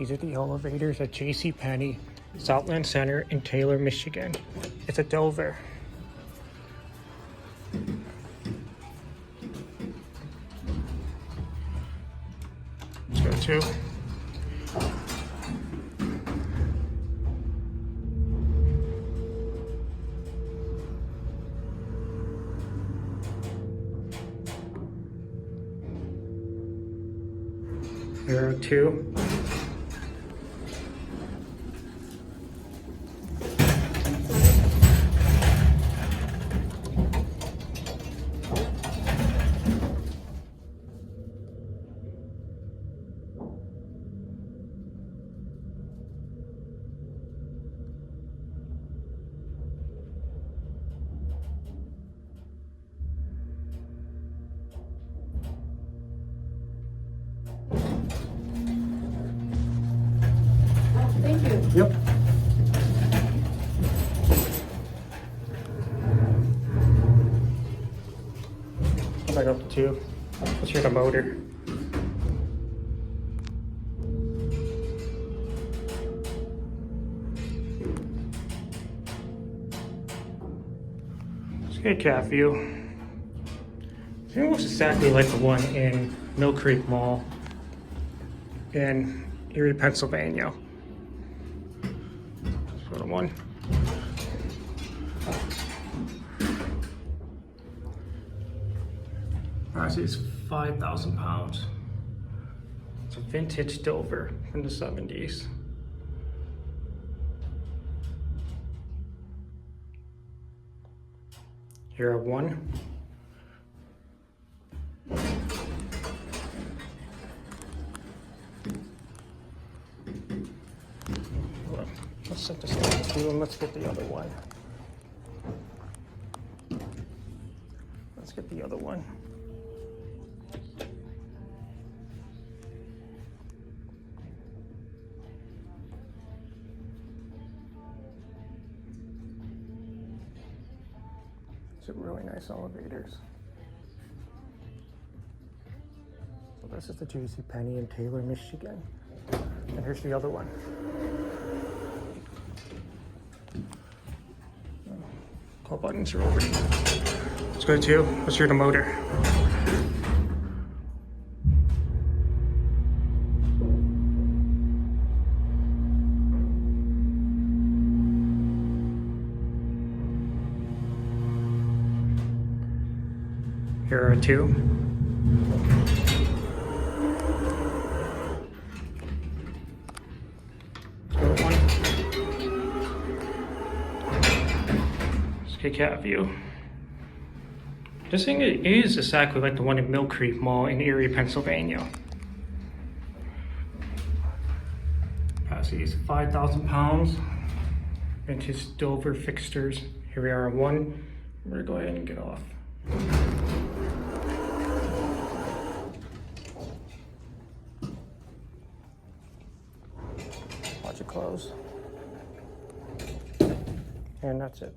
These are the elevators at JCPenney, Southland Center in Taylor, Michigan. It's a Dover. Let's go to. Here are two. Thank you. Yep. Back up to two. Let's hear the motor. Let's get a cat view. It looks exactly like the one in Mill Creek Mall in Erie, Pennsylvania. Photo one. Price is 5,000 pounds. It's a vintage Dover from the 70s. Here are one. Let's set this down to two and let's get the other one. Let's get the other one. These are really nice elevators. So this is the JCPenney in Taylor, Michigan. And here's the other one. All buttons are over. Let's go to two. Let's hear the motor. Here are two. Let's go one. Let's get cat view. This thing is exactly like the one in Mill Creek Mall in Erie, Pennsylvania. Capacity is 5,000 pounds. Vintage Dover fixtures. Here we are on one. We're gonna go ahead and get off. Watch it close. And that's it.